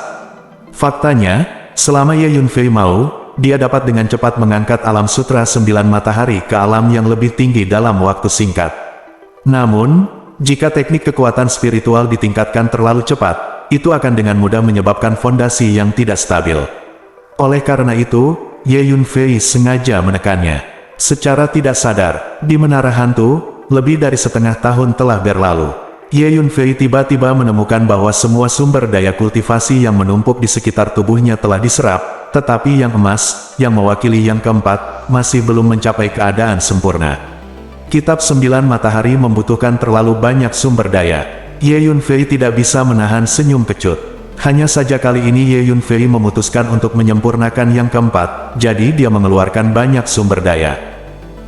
Faktanya, selama Ye Yunfei mau, dia dapat dengan cepat mengangkat alam Sutra 9 Matahari ke alam yang lebih tinggi dalam waktu singkat. Namun, jika teknik kekuatan spiritual ditingkatkan terlalu cepat, itu akan dengan mudah menyebabkan fondasi yang tidak stabil. Oleh karena itu, Ye Yunfei sengaja menekannya. Secara tidak sadar, di Menara Hantu, lebih dari setengah tahun telah berlalu. Ye Yunfei tiba-tiba menemukan bahwa semua sumber daya kultivasi yang menumpuk di sekitar tubuhnya telah diserap, tetapi yang emas, yang mewakili yang keempat, masih belum mencapai keadaan sempurna. Kitab 9 Matahari membutuhkan terlalu banyak sumber daya. Ye Yunfei tidak bisa menahan senyum kecut. Hanya saja kali ini Ye Yunfei memutuskan untuk menyempurnakan yang keempat, jadi dia mengeluarkan banyak sumber daya.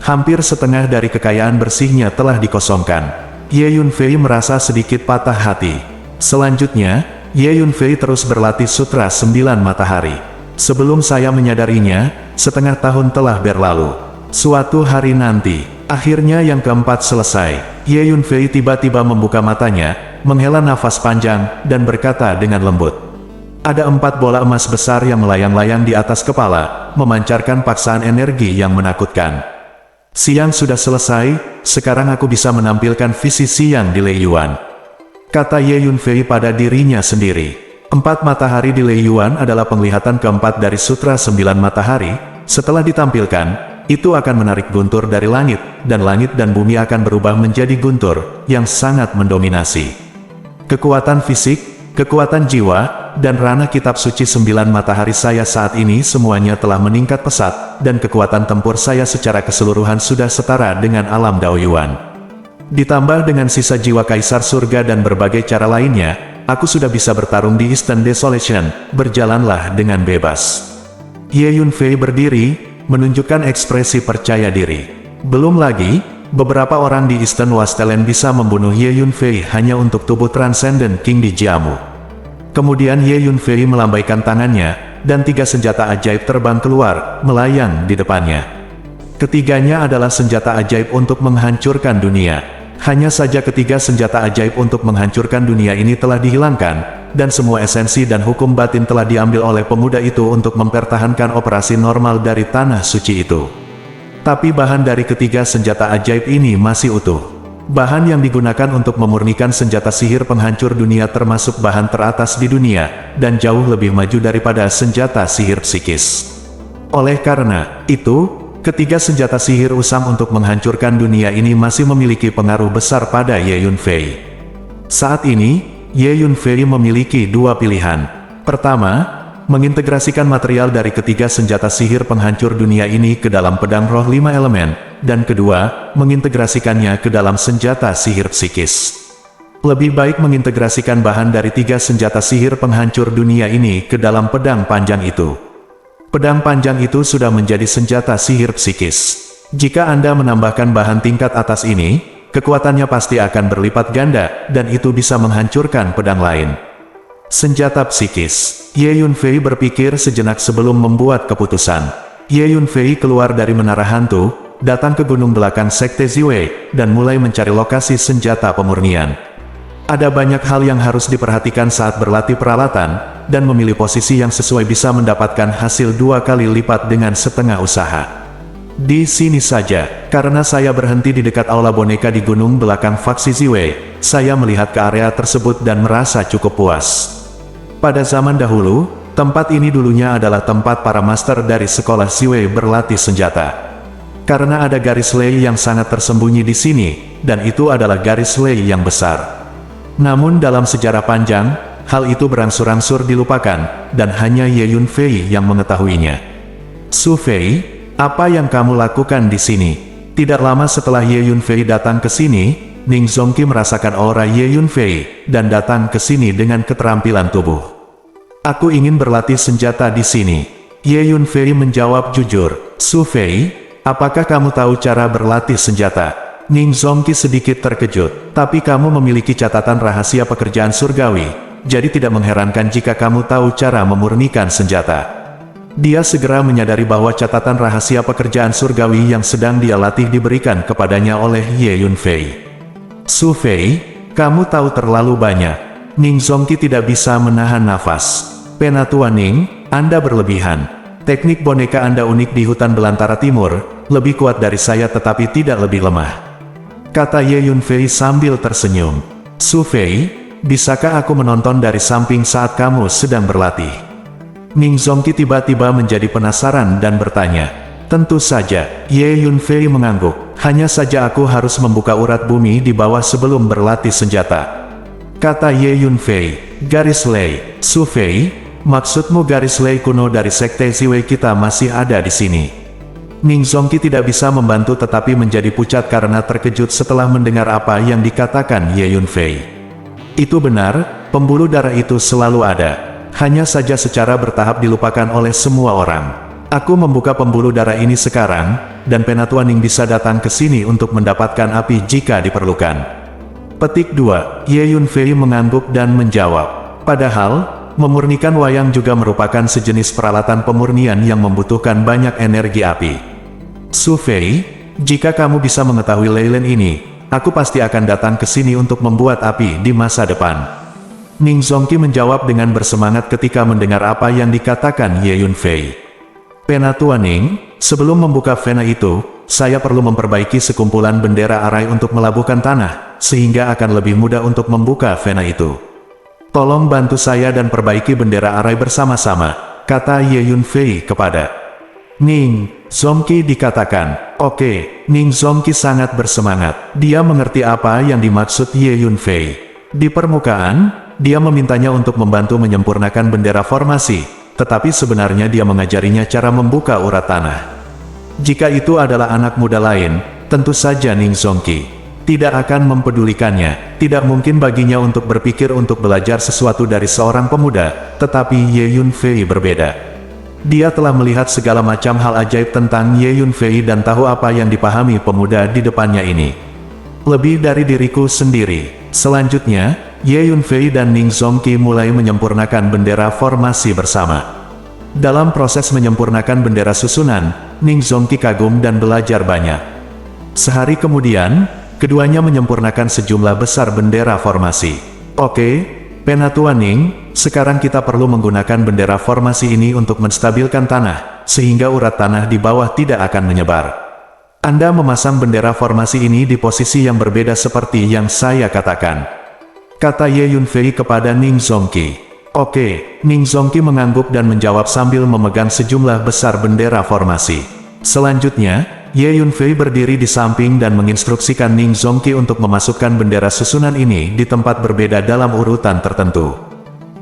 Hampir setengah dari kekayaan bersihnya telah dikosongkan. Ye Yunfei merasa sedikit patah hati. Selanjutnya, Ye Yunfei terus berlatih Sutra 9 Matahari. Sebelum saya menyadarinya, setengah tahun telah berlalu. Suatu hari nanti, akhirnya yang keempat selesai. Ye Yunfei tiba-tiba membuka matanya, menghela nafas panjang, dan berkata dengan lembut. Ada 4 bola emas besar yang melayang-layang di atas kepala, memancarkan paksaan energi yang menakutkan. Siang sudah selesai, sekarang aku bisa menampilkan visi siang di Lei Yuan. Kata Ye Yunfei pada dirinya sendiri. 4 matahari di Lei Yuan adalah penglihatan keempat dari Sutra 9 Matahari. Setelah ditampilkan, itu akan menarik guntur dari langit dan bumi akan berubah menjadi guntur, yang sangat mendominasi. Kekuatan fisik, kekuatan jiwa, dan ranah kitab suci 9 matahari saya saat ini semuanya telah meningkat pesat, dan kekuatan tempur saya secara keseluruhan sudah setara dengan alam Daoyuan. Ditambah dengan sisa jiwa kaisar surga dan berbagai cara lainnya, aku sudah bisa bertarung di Eastern Desolation, berjalanlah dengan bebas. Ye Yunfei berdiri, menunjukkan ekspresi percaya diri. Belum lagi, beberapa orang di Eastern Wasteland bisa membunuh Ye Yunfei hanya untuk tubuh Transcendent King di Jiamu. Kemudian Ye Yunfei melambaikan tangannya, dan 3 senjata ajaib terbang keluar, melayang di depannya. Ketiganya adalah senjata ajaib untuk menghancurkan dunia. Hanya saja ketiga senjata ajaib untuk menghancurkan dunia ini telah dihilangkan, dan semua esensi dan hukum batin telah diambil oleh pemuda itu untuk mempertahankan operasi normal dari tanah suci itu. Tapi bahan dari ketiga senjata ajaib ini masih utuh. Bahan yang digunakan untuk memurnikan senjata sihir penghancur dunia termasuk bahan teratas di dunia, dan jauh lebih maju daripada senjata sihir psikis. Oleh karena itu, ketiga senjata sihir usang untuk menghancurkan dunia ini masih memiliki pengaruh besar pada Ye Yunfei. Saat ini, Ye Yunfei memiliki 2 pilihan. Pertama, mengintegrasikan material dari ketiga senjata sihir penghancur dunia ini ke dalam pedang roh 5 elemen, dan kedua, mengintegrasikannya ke dalam senjata sihir psikis. Lebih baik mengintegrasikan bahan dari 3 senjata sihir penghancur dunia ini ke dalam pedang panjang itu. Pedang panjang itu sudah menjadi senjata sihir psikis. Jika Anda menambahkan bahan tingkat atas ini, kekuatannya pasti akan berlipat ganda, dan itu bisa menghancurkan pedang lain. Senjata psikis. Ye Yunfei berpikir sejenak sebelum membuat keputusan. Ye Yunfei keluar dari Menara Hantu, datang ke gunung belakang Sekte Ziwei, dan mulai mencari lokasi senjata pemurnian. Ada banyak hal yang harus diperhatikan saat berlatih peralatan, dan memilih posisi yang sesuai bisa mendapatkan hasil 2 kali lipat dengan setengah usaha. Di sini saja, karena saya berhenti di dekat aula boneka di gunung belakang faksi Ziwei, saya melihat ke area tersebut dan merasa cukup puas. Pada zaman dahulu, tempat ini dulunya adalah tempat para master dari sekolah Ziwei berlatih senjata. Karena ada garis lei yang sangat tersembunyi di sini, dan itu adalah garis lei yang besar. Namun dalam sejarah panjang, hal itu berangsur-angsur dilupakan, dan hanya Ye Yunfei yang mengetahuinya. Su Fei, apa yang kamu lakukan di sini? Tidak lama setelah Ye Yunfei datang ke sini, Ning Zongqi merasakan aura Ye Yunfei, dan datang ke sini dengan keterampilan tubuh. Aku ingin berlatih senjata di sini. Ye Yunfei menjawab jujur. Su Fei, apakah kamu tahu cara berlatih senjata? Ning Zongqi sedikit terkejut. Tapi kamu memiliki catatan rahasia pekerjaan surgawi, jadi tidak mengherankan jika kamu tahu cara memurnikan senjata. Dia segera menyadari bahwa catatan rahasia pekerjaan surgawi yang sedang dia latih diberikan kepadanya oleh Ye Yunfei. Su Fei, kamu tahu terlalu banyak. Ning Zongqi tidak bisa menahan nafas. Penatua Ning, Anda berlebihan. Teknik boneka Anda unik di hutan belantara timur, lebih kuat dari saya tetapi tidak lebih lemah, kata Ye Yunfei sambil tersenyum. Su Fei, bisakah aku menonton dari samping saat kamu sedang berlatih? Ning Zongqi tiba-tiba menjadi penasaran dan bertanya. Tentu saja, Ye Yunfei mengangguk. Hanya saja aku harus membuka urat bumi di bawah sebelum berlatih senjata, kata Ye Yunfei. Garis lei, Su Fei, maksudmu garis lei kuno dari Sekte Ziwei kita masih ada di sini? Ning Zongqi tidak bisa membantu tetapi menjadi pucat karena terkejut setelah mendengar apa yang dikatakan Ye Yunfei. Itu benar, pembuluh darah itu selalu ada. Hanya saja secara bertahap dilupakan oleh semua orang. Aku membuka pembuluh darah ini sekarang, dan Penatua Ning bisa datang ke sini untuk mendapatkan api jika diperlukan. Petik 2. Ye Yunfei mengangguk dan menjawab. Padahal, memurnikan wayang juga merupakan sejenis peralatan pemurnian yang membutuhkan banyak energi api. Su Fei, jika kamu bisa mengetahui Leyland ini, aku pasti akan datang ke sini untuk membuat api di masa depan. Ning Zongqi menjawab dengan bersemangat ketika mendengar apa yang dikatakan Ye Yunfei. Penatua Ning, sebelum membuka vena itu, saya perlu memperbaiki sekumpulan bendera arai untuk melabuhkan tanah, sehingga akan lebih mudah untuk membuka vena itu. Tolong bantu saya dan perbaiki bendera arai bersama-sama, kata Ye Yunfei kepada Ning Zongqi. Dikatakan, oke. Ning Zongqi sangat bersemangat. Dia mengerti apa yang dimaksud Ye Yunfei. Di permukaan, dia memintanya untuk membantu menyempurnakan bendera formasi, tetapi sebenarnya dia mengajarinya cara membuka urat tanah. Jika itu adalah anak muda lain, tentu saja Ning Zongqi tidak akan mempedulikannya. Tidak mungkin baginya untuk berpikir untuk belajar sesuatu dari seorang pemuda, tetapi Ye Yunfei berbeda. Dia telah melihat segala macam hal ajaib tentang Ye Yunfei dan tahu apa yang dipahami pemuda di depannya ini. Lebih dari diriku sendiri. Selanjutnya, Ye Yunfei dan Ning Zongqi mulai menyempurnakan bendera formasi bersama. Dalam proses menyempurnakan bendera susunan, Ning Zongqi kagum dan belajar banyak. Sehari kemudian, keduanya menyempurnakan sejumlah besar bendera formasi. Oke, Penatua Ning, sekarang kita perlu menggunakan bendera formasi ini untuk menstabilkan tanah, sehingga urat tanah di bawah tidak akan menyebar. Anda memasang bendera formasi ini di posisi yang berbeda seperti yang saya katakan, kata Ye Yunfei kepada Ning Zongqi. Oke, Ning Zongqi mengangguk dan menjawab sambil memegang sejumlah besar bendera formasi. Selanjutnya, Ye Yunfei berdiri di samping dan menginstruksikan Ning Zongqi untuk memasukkan bendera susunan ini di tempat berbeda dalam urutan tertentu.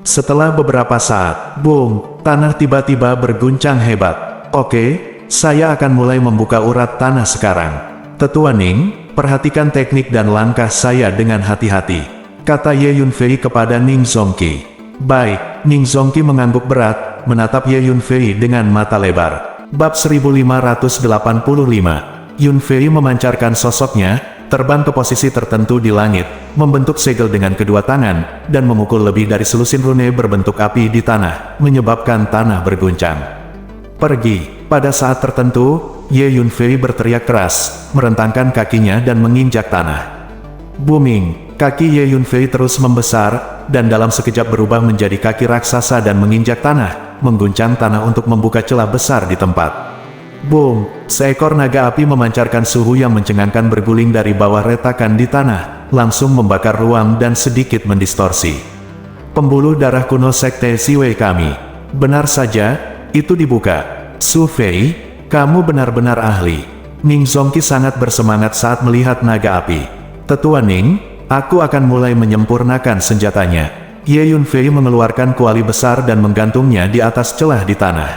Setelah beberapa saat, boom, tanah tiba-tiba berguncang hebat. Oke, saya akan mulai membuka urat tanah sekarang. Tetua Ning, perhatikan teknik dan langkah saya dengan hati-hati, kata Ye Yunfei kepada Ning Zongqi. Baik, Ning Zongqi mengangguk berat, menatap Ye Yunfei dengan mata lebar. Bab 1585, Yunfei memancarkan sosoknya, terbang ke posisi tertentu di langit, membentuk segel dengan kedua tangan, dan memukul lebih dari selusin rune berbentuk api di tanah, menyebabkan tanah berguncang. Pergi. Pada saat tertentu, Ye Yunfei berteriak keras, merentangkan kakinya dan menginjak tanah. Booming, kaki Ye Yunfei terus membesar, dan dalam sekejap berubah menjadi kaki raksasa dan menginjak tanah, mengguncang tanah untuk membuka celah besar di tempat. Boom, seekor naga api memancarkan suhu yang mencengangkan berguling dari bawah retakan di tanah, langsung membakar ruang dan sedikit mendistorsi. Pembuluh darah kuno Sekte Ziwei kami. Benar saja, itu dibuka. Su Fei, kamu benar-benar ahli. Ning Zongqi sangat bersemangat saat melihat naga api. Tetua Ning, aku akan mulai menyempurnakan senjatanya. Ye Yunfei mengeluarkan kuali besar dan menggantungnya di atas celah di tanah.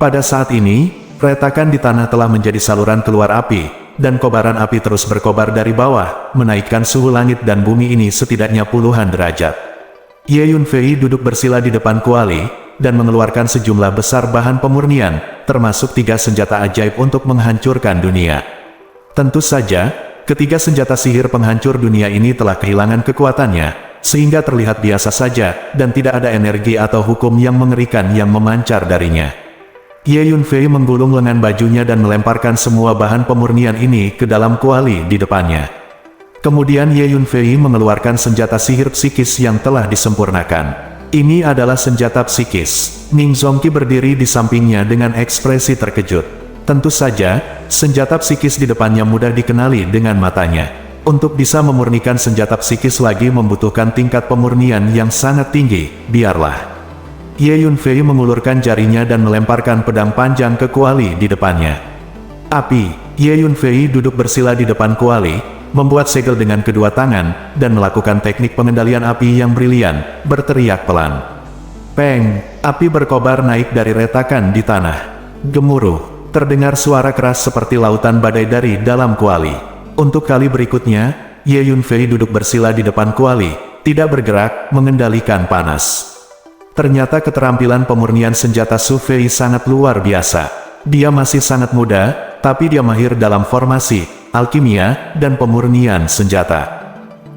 Pada saat ini, retakan di tanah telah menjadi saluran keluar api, dan kobaran api terus berkobar dari bawah, menaikkan suhu langit dan bumi ini setidaknya puluhan derajat. Ye Yunfei duduk bersila di depan kuali, dan mengeluarkan sejumlah besar bahan pemurnian, termasuk 3 senjata ajaib untuk menghancurkan dunia. Tentu saja, ketiga senjata sihir penghancur dunia ini telah kehilangan kekuatannya, sehingga terlihat biasa saja, dan tidak ada energi atau hukum yang mengerikan yang memancar darinya. Ye Yunfei menggulung lengan bajunya dan melemparkan semua bahan pemurnian ini ke dalam kuali di depannya. Kemudian Ye Yunfei mengeluarkan senjata sihir psikis yang telah disempurnakan. Ini adalah senjata psikis. Ning Zongqi berdiri di sampingnya dengan ekspresi terkejut. Tentu saja, senjata psikis di depannya mudah dikenali dengan matanya. Untuk bisa memurnikan senjata psikis lagi membutuhkan tingkat pemurnian yang sangat tinggi, biarlah. Ye Yunfei mengulurkan jarinya dan melemparkan pedang panjang ke kuali di depannya. Api. Ye Yunfei duduk bersila di depan kuali, membuat segel dengan kedua tangan, dan melakukan teknik pengendalian api yang brilian, berteriak pelan. Peng! Api berkobar naik dari retakan di tanah. Gemuruh. Terdengar suara keras seperti lautan badai dari dalam kuali. Untuk kali berikutnya, Ye Yunfei duduk bersila di depan kuali, tidak bergerak, mengendalikan panas. Ternyata keterampilan pemurnian senjata Su Fei sangat luar biasa. Dia masih sangat muda, tapi dia mahir dalam formasi, alkimia, dan pemurnian senjata.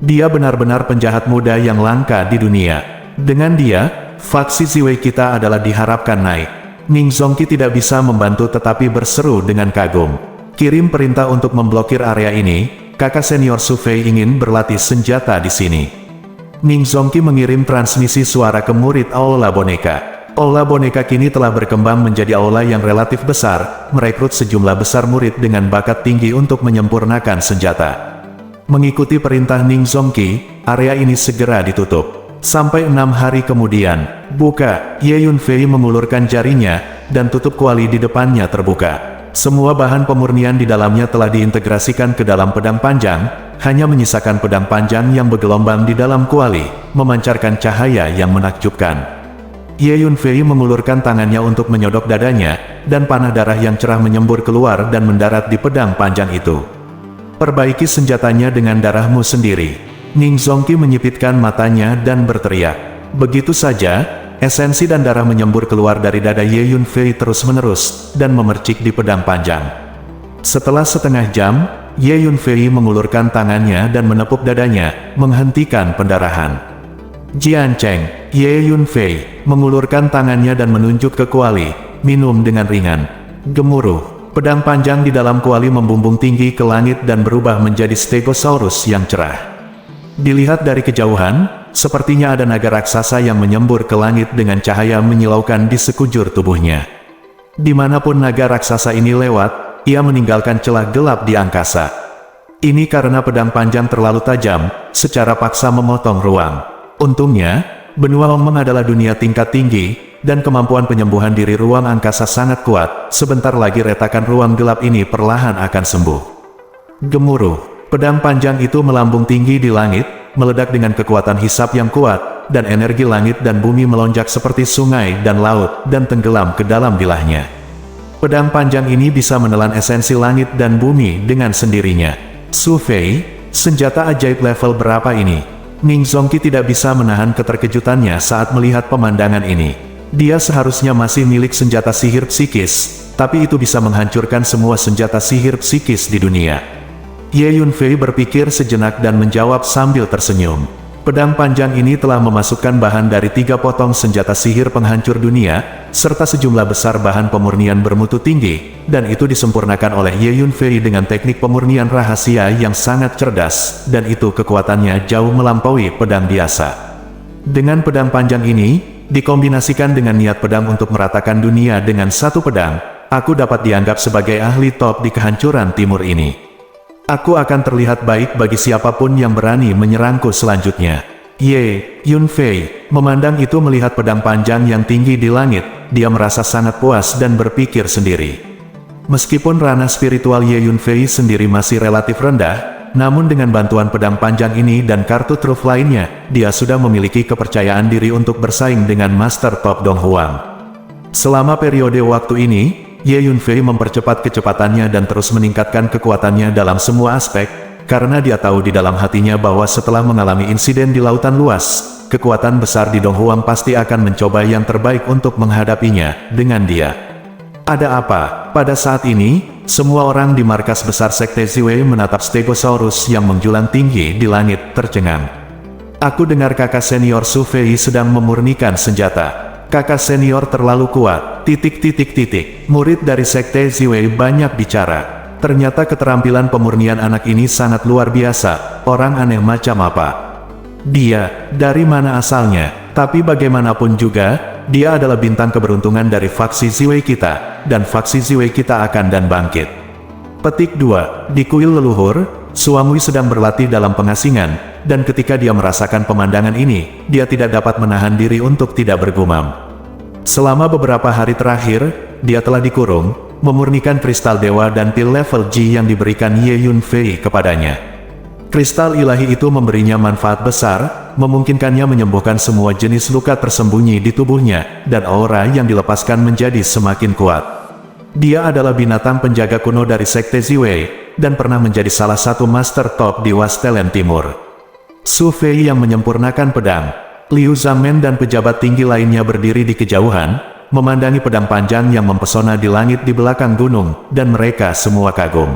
Dia benar-benar penjahat muda yang langka di dunia. Dengan dia, faksi Ziwei kita adalah diharapkan naik. Ning Zongqi tidak bisa membantu tetapi berseru dengan kagum. Kirim perintah untuk memblokir area ini, kakak senior Su Fei ingin berlatih senjata di sini. Ning Zongqi mengirim transmisi suara ke murid Aula Boneka. Aula Boneka kini telah berkembang menjadi aula yang relatif besar, merekrut sejumlah besar murid dengan bakat tinggi untuk menyempurnakan senjata. Mengikuti perintah Ning Zongqi, area ini segera ditutup. Sampai 6 hari kemudian, buka. Ye Yunfei mengulurkan jarinya, dan tutup kuali di depannya terbuka. Semua bahan pemurnian di dalamnya telah diintegrasikan ke dalam pedang panjang, hanya menyisakan pedang panjang yang bergelombang di dalam kuali, memancarkan cahaya yang menakjubkan. Ye Yunfei mengulurkan tangannya untuk menyodok dadanya, dan panah darah yang cerah menyembur keluar dan mendarat di pedang panjang itu. Perbaiki senjatanya dengan darahmu sendiri. Ning Zongqi menyipitkan matanya dan berteriak. Begitu saja, esensi dan darah menyembur keluar dari dada Ye Yunfei terus-menerus, dan memercik di pedang panjang. Setelah setengah jam, Ye Yunfei mengulurkan tangannya dan menepuk dadanya, menghentikan pendarahan. Jian Cheng. Ye Yunfei mengulurkan tangannya dan menunjuk ke kuali, minum dengan ringan. Gemuruh. Pedang panjang di dalam kuali membumbung tinggi ke langit dan berubah menjadi Stegosaurus yang cerah. Dilihat dari kejauhan, sepertinya ada naga raksasa yang menyembur ke langit dengan cahaya menyilaukan di sekujur tubuhnya. Dimanapun naga raksasa ini lewat, ia meninggalkan celah gelap di angkasa. Ini karena pedang panjang terlalu tajam, secara paksa memotong ruang. Untungnya, benua Hongmeng adalah dunia tingkat tinggi, dan kemampuan penyembuhan diri ruang angkasa sangat kuat. Sebentar lagi retakan ruang gelap ini perlahan akan sembuh. Gemuruh. Pedang panjang itu melambung tinggi di langit, meledak dengan kekuatan hisap yang kuat, dan energi langit dan bumi melonjak seperti sungai dan laut, dan tenggelam ke dalam bilahnya. Pedang panjang ini bisa menelan esensi langit dan bumi dengan sendirinya. Su Fei, senjata ajaib level berapa ini? Ning Zongqi tidak bisa menahan keterkejutannya saat melihat pemandangan ini. Dia seharusnya masih milik senjata sihir psikis, tapi itu bisa menghancurkan semua senjata sihir psikis di dunia. Ye Yunfei berpikir sejenak dan menjawab sambil tersenyum. Pedang panjang ini telah memasukkan bahan dari 3 potong senjata sihir penghancur dunia, serta sejumlah besar bahan pemurnian bermutu tinggi, dan itu disempurnakan oleh Ye Yunfei dengan teknik pemurnian rahasia yang sangat cerdas, dan itu kekuatannya jauh melampaui pedang biasa. Dengan pedang panjang ini, dikombinasikan dengan niat pedang untuk meratakan dunia dengan satu pedang, aku dapat dianggap sebagai ahli top di kehancuran timur ini. Aku akan terlihat baik bagi siapapun yang berani menyerangku selanjutnya. Ye Yunfei memandang itu melihat pedang panjang yang tinggi di langit, dia merasa sangat puas dan berpikir sendiri. Meskipun ranah spiritual Ye Yunfei sendiri masih relatif rendah, namun dengan bantuan pedang panjang ini dan kartu truf lainnya, dia sudah memiliki kepercayaan diri untuk bersaing dengan Master Top Dong Huang. Selama periode waktu ini, Ye Yunfei mempercepat kecepatannya dan terus meningkatkan kekuatannya dalam semua aspek, karena dia tahu di dalam hatinya bahwa setelah mengalami insiden di lautan luas, kekuatan besar di Dong Huang pasti akan mencoba yang terbaik untuk menghadapinya dengan dia. Ada apa? Pada saat ini, semua orang di markas besar Sekte Ziwei menatap Stegosaurus yang menjulang tinggi di langit tercengang. Aku dengar kakak senior Su Fei sedang memurnikan senjata. Kakak senior terlalu kuat, Murid dari Sekte Ziwei banyak bicara. Ternyata keterampilan pemurnian anak ini sangat luar biasa, orang aneh macam apa. Dia, dari mana asalnya? Tapi bagaimanapun juga, dia adalah bintang keberuntungan dari faksi Ziwei kita, dan faksi Ziwei kita akan dan bangkit. Petik 2. Di kuil leluhur, Suamui sedang berlatih dalam pengasingan, dan ketika dia merasakan pemandangan ini, dia tidak dapat menahan diri untuk tidak bergumam. Selama beberapa hari terakhir, dia telah dikurung, memurnikan kristal dewa dan pil level G yang diberikan Ye Yunfei kepadanya. Kristal ilahi itu memberinya manfaat besar, memungkinkannya menyembuhkan semua jenis luka tersembunyi di tubuhnya, dan aura yang dilepaskan menjadi semakin kuat. Dia adalah binatang penjaga kuno dari Sekte Ziwei, dan pernah menjadi salah satu master top di Wastelen Timur. Su Fei yang menyempurnakan pedang, Liu Zaman dan pejabat tinggi lainnya berdiri di kejauhan, memandangi pedang panjang yang mempesona di langit di belakang gunung, dan mereka semua kagum.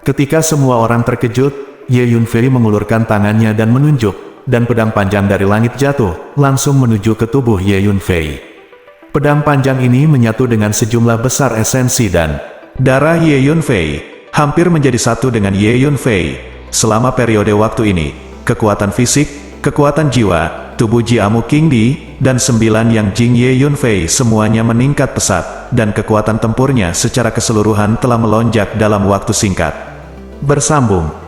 Ketika semua orang terkejut, Ye Yunfei mengulurkan tangannya dan menunjuk, dan pedang panjang dari langit jatuh, langsung menuju ke tubuh Ye Yunfei. Pedang panjang ini menyatu dengan sejumlah besar esensi dan darah Ye Yunfei, hampir menjadi satu dengan Ye Yunfei. Selama periode waktu ini, kekuatan fisik, kekuatan jiwa, tubuh Jiamu King Di, dan 9 yang Jing Ye Yunfei semuanya meningkat pesat, dan kekuatan tempurnya secara keseluruhan telah melonjak dalam waktu singkat. Bersambung.